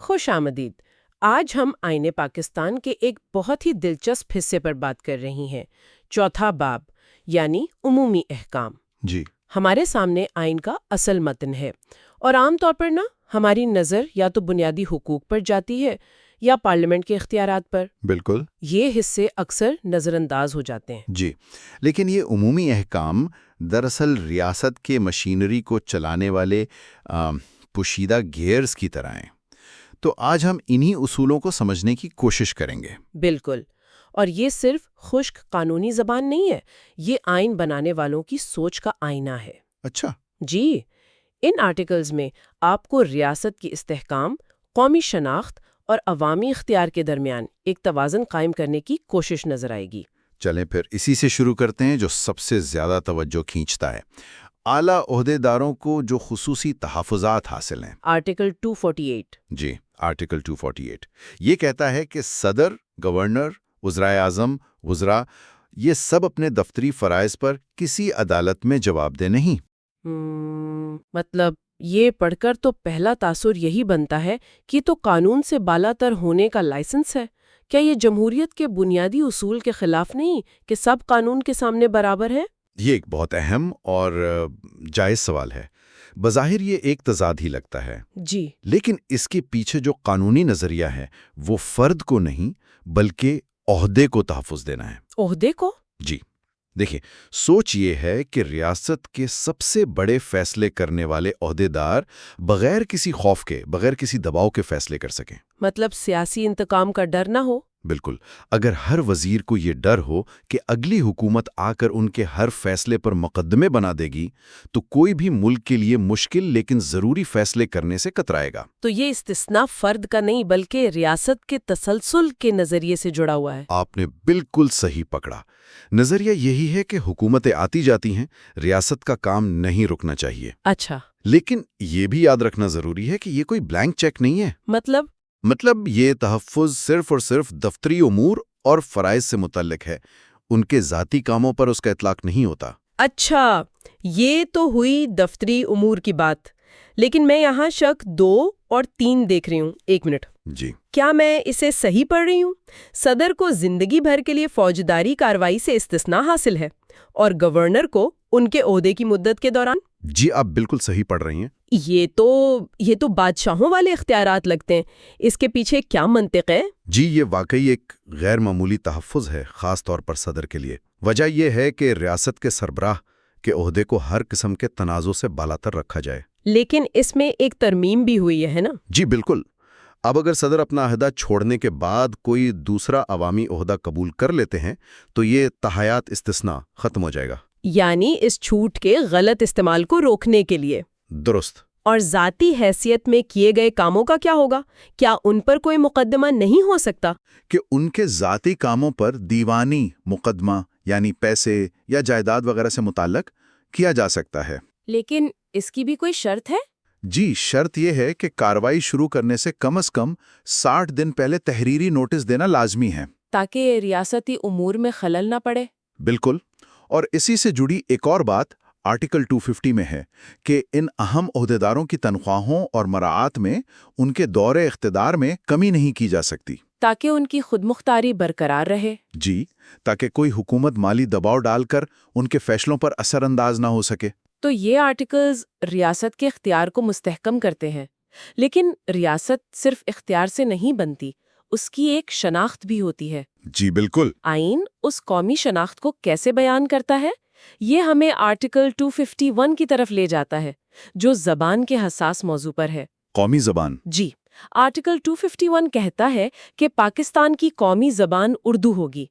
خوش آمدید۔ آج ہم آئین پاکستان کے ایک بہت ہی دلچسپ حصے پر بات کر رہی ہیں، چوتھا باب یعنی عمومی احکام۔ جی ہمارے سامنے آئین کا اصل متن ہے، اور عام طور پر ہماری نظر یا تو بنیادی حقوق پر جاتی ہے یا پارلیمنٹ کے اختیارات پر۔ بالکل۔ یہ حصے اکثر نظر انداز ہو جاتے ہیں۔ جی، لیکن یہ عمومی احکام دراصل ریاست کے مشینری کو چلانے والے پوشیدہ گیئرز کی طرح ہیں۔ تو آج ہم انہی اصولوں کو سمجھنے کی کوشش کریں گے۔ بالکل، اور یہ صرف خشک قانونی زبان نہیں ہے، یہ آئین بنانے والوں کی سوچ کا آئینہ ہے۔ اچھا۔ جی، ان آرٹیکلز میں آپ کو ریاست کی استحکام، قومی شناخت اور عوامی اختیار کے درمیان ایک توازن قائم کرنے کی کوشش نظر آئے گی۔ چلیں پھر اسی سے شروع کرتے ہیں جو سب سے زیادہ توجہ کھینچتا ہے، اعلیٰ عہدیداروں کو جو خصوصی تحفظات حاصل ہیں۔ آرٹیکل 248۔ جی، آرٹیکل 248 یہ کہتا ہے کہ صدر، گورنر، وزرائے اعظم، وزراء یہ سب اپنے دفتری فرائض پر کسی عدالت میں جواب دہ نہیں۔ مطلب یہ پڑھ کر تو پہلا تاثر یہی بنتا ہے کہ تو قانون سے بالا تر ہونے کا لائسنس ہے۔ کیا یہ جمہوریت کے بنیادی اصول کے خلاف نہیں کہ سب قانون کے سامنے برابر ہیں؟ یہ ایک بہت اہم اور جائز سوال ہے۔ بظاہر یہ ایک تضاد ہی لگتا ہے۔ جی، لیکن اس کے پیچھے جو قانونی نظریہ ہے وہ فرد کو نہیں بلکہ عہدے کو تحفظ دینا ہے۔ عہدے کو؟ جی، دیکھیں، سوچ یہ ہے کہ ریاست کے سب سے بڑے فیصلے کرنے والے عہدیدار بغیر کسی خوف کے، بغیر کسی دباؤ کے فیصلے کر سکیں۔ مطلب سیاسی انتقام کا ڈر نہ ہو؟ بالکل۔ اگر ہر وزیر کو یہ ڈر ہو کہ اگلی حکومت آ کر ان کے ہر فیصلے پر مقدمے بنا دے گی تو کوئی بھی ملک کے لیے مشکل لیکن ضروری فیصلے کرنے سے کترائے گا۔ تو یہ استثناء فرد کا نہیں بلکہ ریاست کے تسلسل کے نظریے سے جڑا ہوا ہے۔ آپ نے بالکل صحیح پکڑا۔ نظریہ یہی ہے کہ حکومتیں آتی جاتی ہیں، ریاست کا کام نہیں رکنا چاہیے۔ اچھا۔ لیکن یہ بھی یاد رکھنا ضروری ہے کہ یہ کوئی بلینک چیک نہیں ہے۔ مطلب یہ تحفظ صرف اور صرف دفتری امور اور فرائض سے متعلق ہے، ان کے ذاتی کاموں پر اس کا اطلاق نہیں ہوتا۔ اچھا، یہ تو ہوئی دفتری امور کی بات، لیکن میں یہاں شق 2 اور 3 دیکھ رہی ہوں۔ ایک منٹ، جی، کیا میں اسے صحیح پڑھ رہی ہوں؟ صدر کو زندگی بھر کے لیے فوجداری کارروائی سے استثناء حاصل ہے، اور گورنر کو ان کے عہدے کی مدت کے دوران؟ جی، آپ بالکل صحیح پڑھ رہی ہیں۔ یہ تو بادشاہوں والے اختیارات لگتے ہیں۔ اس کے پیچھے کیا منطق ہے؟ جی، یہ واقعی ایک غیر معمولی تحفظ ہے، خاص طور پر صدر کے لیے۔ وجہ یہ ہے کہ ریاست کے سربراہ کے عہدے کو ہر قسم کے تنازع سے بالاتر رکھا جائے۔ لیکن اس میں ایک ترمیم بھی ہوئی ہے نا؟ جی بالکل۔ اب اگر صدر اپنا عہدہ چھوڑنے کے بعد کوئی دوسرا عوامی عہدہ قبول کر لیتے ہیں تو یہ تحیات استثناء ختم ہو جائے گا۔ یعنی اس چھوٹ کے غلط استعمال کو روکنے کے لیے۔ درست۔ اور ذاتی حیثیت میں کیے گئے کاموں کا کیا ہوگا؟ کیا ان پر کوئی مقدمہ نہیں ہو سکتا؟ کہ ان کے ذاتی کاموں پر دیوانی مقدمہ یعنی پیسے یا جائیداد وغیرہ سے متعلق کیا جا سکتا ہے۔ لیکن اس کی بھی کوئی شرط ہے؟ جی، شرط یہ ہے کہ کارروائی شروع کرنے سے کم از کم 60 دن پہلے تحریری نوٹس دینا لازمی ہے، تاکہ ریاستی امور میں خلل نہ پڑے۔ بالکل۔ اور اسی سے جڑی ایک اور بات آرٹیکل 250 میں ہے کہ ان اہم عہدیداروں کی تنخواہوں اور مراعات میں ان کے دور اقتدار میں کمی نہیں کی جا سکتی، تاکہ ان کی خود مختاری برقرار رہے۔ جی، تاکہ کوئی حکومت مالی دباؤ ڈال کر ان کے فیصلوں پر اثر انداز نہ ہو سکے۔ تو یہ آرٹیکلز ریاست کے اختیار کو مستحکم کرتے ہیں، لیکن ریاست صرف اختیار سے نہیں بنتی، اس کی ایک شناخت بھی ہوتی ہے۔ جی بالکل۔ آئین اس قومی شناخت کو کیسے بیان کرتا ہے؟ یہ ہمیں آرٹیکل 251 کی طرف لے جاتا ہے، جو زبان کے حساس موضوع پر ہے۔ قومی زبان۔ جی، آرٹیکل 251 کہتا ہے کہ پاکستان کی قومی زبان اردو ہوگی،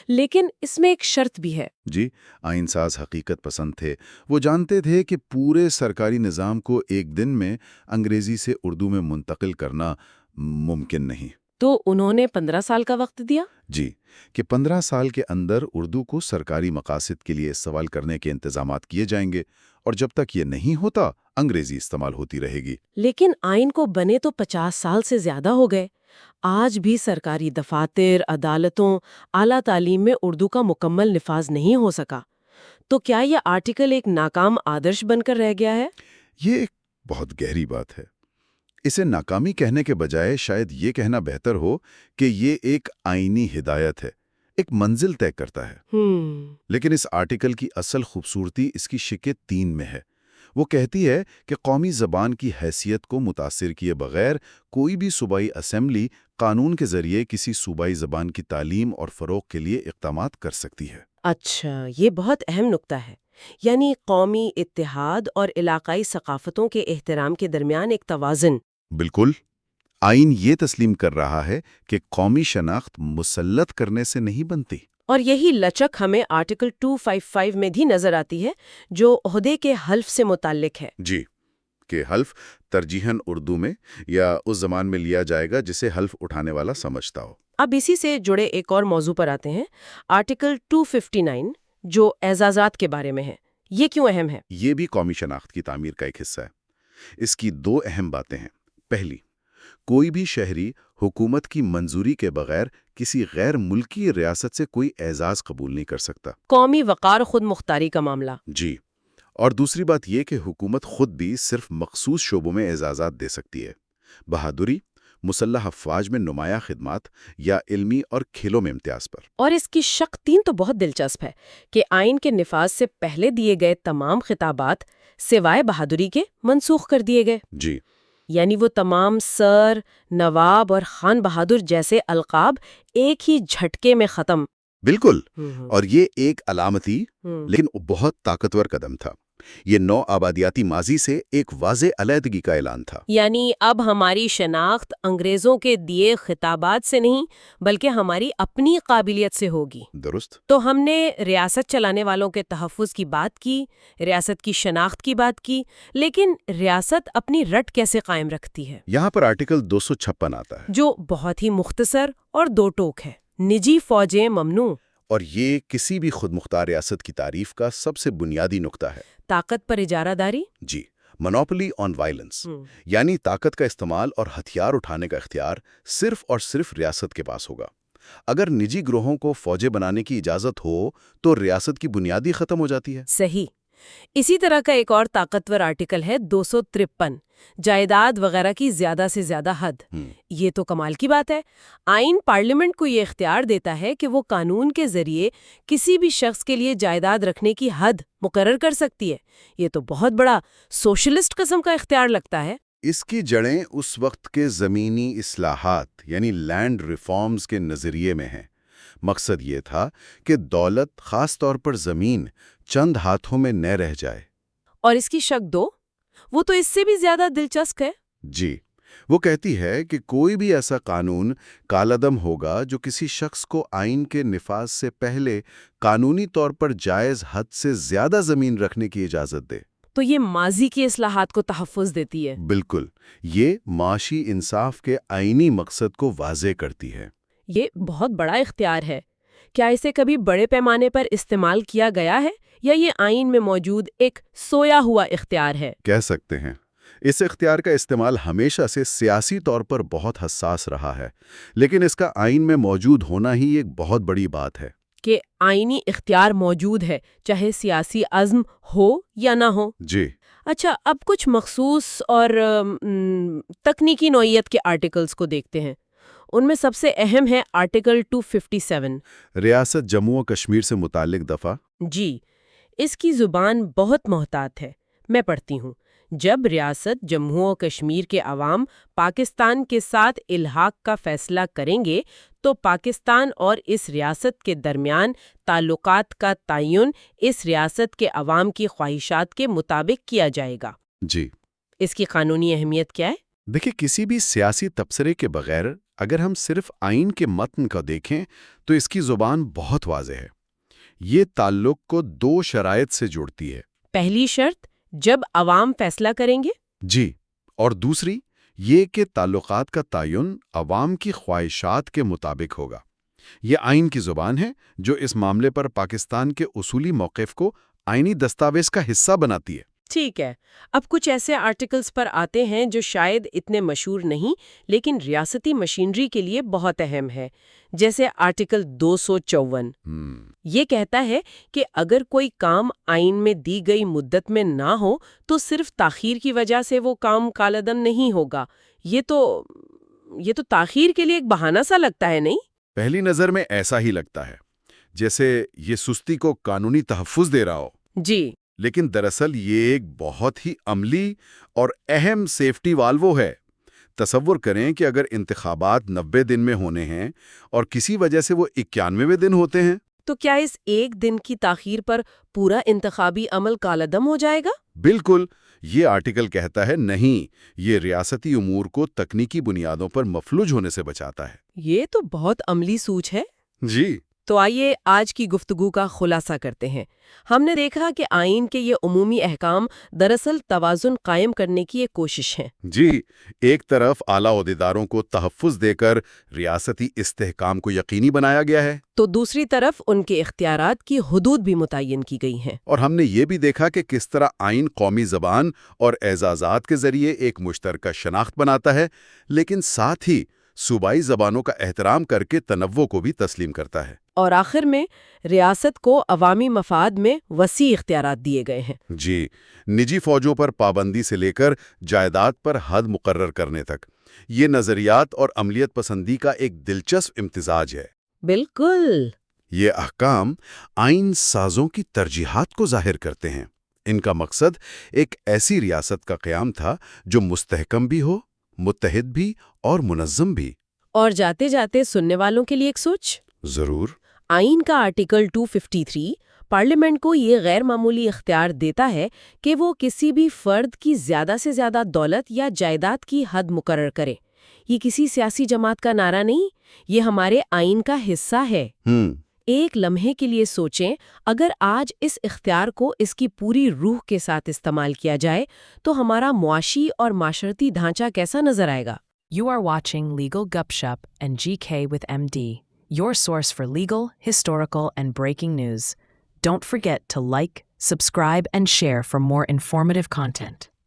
لیکن اس میں ایک شرط بھی ہے۔ جی، آئین ساز حقیقت پسند تھے، وہ جانتے تھے کہ پورے سرکاری نظام کو ایک دن میں انگریزی سے اردو میں منتقل کرنا ممکن نہیں۔ تو انہوں نے 15 سال کا وقت دیا؟ جی، کہ 15 سال کے اندر اردو کو سرکاری مقاصد کے لیے استعمال کرنے کے انتظامات کیے جائیں گے، اور جب تک یہ نہیں ہوتا انگریزی استعمال ہوتی رہے گی۔ لیکن آئین کو بنے تو 50 سال سے زیادہ ہو گئے، آج بھی سرکاری دفاتر، عدالتوں، اعلیٰ تعلیم میں اردو کا مکمل نفاذ نہیں ہو سکا۔ تو کیا یہ آرٹیکل ایک ناکام آدرش بن کر رہ گیا ہے؟ یہ ایک بہت گہری بات ہے۔ اسے ناکامی کہنے کے بجائے شاید یہ کہنا بہتر ہو کہ یہ ایک آئینی ہدایت ہے، ایک منزل طے کرتا ہے۔ لیکن اس آرٹیکل کی اصل خوبصورتی اس کی شق 3 میں ہے۔ وہ کہتی ہے کہ قومی زبان کی حیثیت کو متاثر کیے بغیر کوئی بھی صوبائی اسمبلی قانون کے ذریعے کسی صوبائی زبان کی تعلیم اور فروغ کے لیے اقدامات کر سکتی ہے۔ اچھا، یہ بہت اہم نکتہ ہے، یعنی قومی اتحاد اور علاقائی ثقافتوں کے احترام کے درمیان ایک توازن۔ بالکل، آئین یہ تسلیم کر رہا ہے کہ قومی شناخت مسلط کرنے سے نہیں بنتی۔ اور یہی لچک ہمیں آرٹیکل 255 میں بھی نظر آتی ہے، جو عہدے کے حلف سے متعلق ہے۔ جی، کہ حلف ترجیحاً اردو میں یا اس زبان میں لیا جائے گا جسے حلف اٹھانے والا سمجھتا ہو۔ اب اسی سے جڑے ایک اور موضوع پر آتے ہیں، آرٹیکل 259 جو اعزازات کے بارے میں ہے۔ یہ کیوں اہم ہے؟ یہ بھی قومی شناخت کی تعمیر کا ایک حصہ ہے۔ اس کی 2 اہم باتیں ہیں۔ پہلی، کوئی بھی شہری حکومت کی منظوری کے بغیر کسی غیر ملکی ریاست سے کوئی اعزاز قبول نہیں کر سکتا۔ قومی وقار خود مختاری کا معاملہ۔ جی، اور دوسری بات یہ کہ حکومت خود بھی صرف مخصوص شعبوں میں اعزازات دے سکتی ہے۔ بہادری، مسلح افواج میں نمایاں خدمات یا علمی اور کھیلوں میں امتیاز پر۔ اور اس کی شق 3 تو بہت دلچسپ ہے کہ آئین کے نفاذ سے پہلے دیے گئے تمام خطابات سوائے بہادری کے منسوخ کر دیے گئے۔ جی، یعنی وہ تمام سر، نواب اور خان بہادر جیسے القاب ایک ہی جھٹکے میں ختم۔ بالکل، اور یہ ایک علامتی لیکن بہت طاقتور قدم تھا۔ یہ نو آبادیاتی ماضی سے ایک واضح علیحدگی کا اعلان تھا۔ یعنی اب ہماری شناخت انگریزوں کے دیے خطابات سے نہیں بلکہ ہماری اپنی قابلیت سے ہوگی۔ درست۔ تو ہم نے ریاست چلانے والوں کے تحفظ کی بات کی، ریاست کی شناخت کی بات کی، لیکن ریاست اپنی رٹ کیسے قائم رکھتی ہے؟ یہاں پر آرٹیکل 256 آتا ہے، جو بہت ہی مختصر اور 2 ٹوک ہے۔ نجی فوجیں ممنوع۔ اور یہ کسی بھی خود مختار ریاست کی تعریف کا سب سے بنیادی نقطہ ہے۔ طاقت پر اجارہ داری۔ جی، مونوپولی آن وائلنس، یعنی طاقت کا استعمال اور ہتھیار اٹھانے کا اختیار صرف اور صرف ریاست کے پاس ہوگا۔ اگر نجی گروہوں کو فوجیں بنانے کی اجازت ہو تو ریاست کی بنیادی ختم ہو جاتی ہے۔ صحیح۔ اسی طرح کا ایک اور طاقتور آرٹیکل ہے 253، جائیداد وغیرہ کی زیادہ سے زیادہ حد۔ یہ تو کمال کی بات ہے۔ آئین پارلیمنٹ کو یہ اختیار دیتا ہے کہ وہ قانون کے ذریعے کسی بھی شخص کے لیے جائیداد رکھنے کی حد مقرر کر سکتی ہے۔ یہ تو بہت بڑا سوشلسٹ قسم کا اختیار لگتا ہے۔ اس کی جڑیں اس وقت کے زمینی اصلاحات یعنی لینڈ ریفارمز کے نظریے میں ہیں۔ مقصد یہ تھا کہ دولت، خاص طور پر زمین، چند ہاتھوں میں نہ رہ جائے۔ اور اس کی شق 2، وہ تو اس سے بھی زیادہ دلچسپ ہے۔ جی، وہ کہتی ہے کہ کوئی بھی ایسا قانون کالعدم ہوگا جو کسی شخص کو آئین کے نفاذ سے پہلے قانونی طور پر جائز حد سے زیادہ زمین رکھنے کی اجازت دے۔ تو یہ ماضی کی اصلاحات کو تحفظ دیتی ہے۔ بالکل، یہ معاشی انصاف کے آئینی مقصد کو واضح کرتی ہے۔ یہ بہت بڑا اختیار ہے۔ کیا اسے کبھی بڑے پیمانے پر استعمال کیا گیا ہے یا یہ آئین میں موجود ایک سویا ہوا اختیار ہے؟ کہہ سکتے ہیں اس اختیار کا استعمال ہمیشہ سے سیاسی طور پر بہت حساس رہا ہے، لیکن اس کا آئین میں موجود ہونا ہی ایک بہت بڑی بات ہے۔ کہ آئینی اختیار موجود ہے، چاہے سیاسی عزم ہو یا نہ ہو۔ جی، اچھا، اب کچھ مخصوص اور تکنیکی نوعیت کے آرٹیکلز کو دیکھتے ہیں۔ ان میں سب سے اہم ہے آرٹیکل 257۔ ریاست جموں و کشمیر سے متعلق دفعہ۔ جی، اس کی زبان بہت محتاط ہے، میں پڑھتی ہوں۔ جب ریاست جموں و کشمیر کے عوام پاکستان کے ساتھ الحاق کا فیصلہ کریں گے تو پاکستان اور اس ریاست کے درمیان تعلقات کا تعین اس ریاست کے عوام کی خواہشات کے مطابق کیا جائے گا۔ جی، اس کی قانونی اہمیت کیا ہے؟ دیکھیں، کسی بھی سیاسی تبصرے کے بغیر اگر ہم صرف آئین کے متن کو دیکھیں تو اس کی زبان بہت واضح ہے۔ یہ تعلق کو 2 شرائط سے جوڑتی ہے۔ پہلی شرط، جب عوام فیصلہ کریں گے۔ جی، اور دوسری یہ کہ تعلقات کا تعین عوام کی خواہشات کے مطابق ہوگا۔ یہ آئین کی زبان ہے جو اس معاملے پر پاکستان کے اصولی موقف کو آئینی دستاویز کا حصہ بناتی ہے۔ ٹھیک ہے، اب کچھ ایسے آرٹیکلز پر آتے ہیں جو شاید اتنے مشہور نہیں لیکن ریاستی مشینری کے لیے بہت اہم ہے، جیسے آرٹیکل 254۔ یہ کہتا ہے کہ اگر کوئی کام آئین میں دی گئی مدت میں نہ ہو تو صرف تاخیر کی وجہ سے وہ کام کالعدم نہیں ہوگا، یہ تو تاخیر کے لیے ایک بہانہ سا لگتا ہے، نہیں؟ پہلی نظر میں ایسا ہی لگتا ہے، جیسے یہ سستی کو قانونی تحفظ دے رہا ہو، جی، لیکن دراصل یہ ایک بہت ہی عملی اور اہم سیفٹی والو ہے۔ تصور کریں کہ اگر انتخابات 90 دن میں ہونے ہیں اور کسی وجہ سے وہ 91ویں دن ہوتے ہیں، تو کیا اس ایک دن کی تاخیر پر پورا انتخابی عمل کالعدم ہو جائے گا؟ بالکل، یہ آرٹیکل کہتا ہے نہیں، یہ ریاستی امور کو تکنیکی بنیادوں پر مفلوج ہونے سے بچاتا ہے۔ یہ تو بہت عملی سوچ ہے۔ جی، تو آئیے آج کی گفتگو کا خلاصہ کرتے ہیں۔ ہم نے دیکھا کہ آئین کے یہ عمومی احکام دراصل توازن قائم کرنے کی ایک کوشش ہے۔ جی، ایک طرف اعلیٰ عہدیداروں کو تحفظ دے کر ریاستی استحکام کو یقینی بنایا گیا ہے، تو دوسری طرف ان کے اختیارات کی حدود بھی متعین کی گئی ہیں۔ اور ہم نے یہ بھی دیکھا کہ کس طرح آئین قومی زبان اور اعزازات کے ذریعے ایک مشترکہ شناخت بناتا ہے، لیکن ساتھ ہی صوبائی زبانوں کا احترام کر کے تنوع کو بھی تسلیم کرتا ہے۔ اور آخر میں ریاست کو عوامی مفاد میں وسیع اختیارات دیے گئے ہیں۔ جی، نجی فوجوں پر پابندی سے لے کر جائیداد پر حد مقرر کرنے تک، یہ نظریات اور عملیت پسندی کا ایک دلچسپ امتزاج ہے۔ بالکل۔ یہ احکام آئین سازوں کی ترجیحات کو ظاہر کرتے ہیں۔ ان کا مقصد ایک ایسی ریاست کا قیام تھا جو مستحکم بھی ہو، متحد بھی اور منظم بھی۔ اور جاتے جاتے سننے والوں کے لیے ایک سوچ۔ ضرور۔ آئین کا آرٹیکل 253 پارلیمنٹ کو یہ غیر معمولی اختیار دیتا ہے کہ وہ کسی بھی فرد کی زیادہ سے زیادہ دولت یا جائیداد کی حد مقرر کرے۔ یہ کسی سیاسی جماعت کا نعرہ نہیں، یہ ہمارے آئین کا حصہ ہے۔ ایک لمحے کے لیے سوچیں، اگر آج اس اختیار کو اس کی پوری روح کے ساتھ استعمال کیا جائے تو ہمارا معاشی اور معاشرتی ڈھانچہ کیسا نظر آئے گا؟ You are watching Legal Gupshup and GK with MD, your source for legal, historical, and breaking news. Don't forget to like, subscribe, and share for more informative content.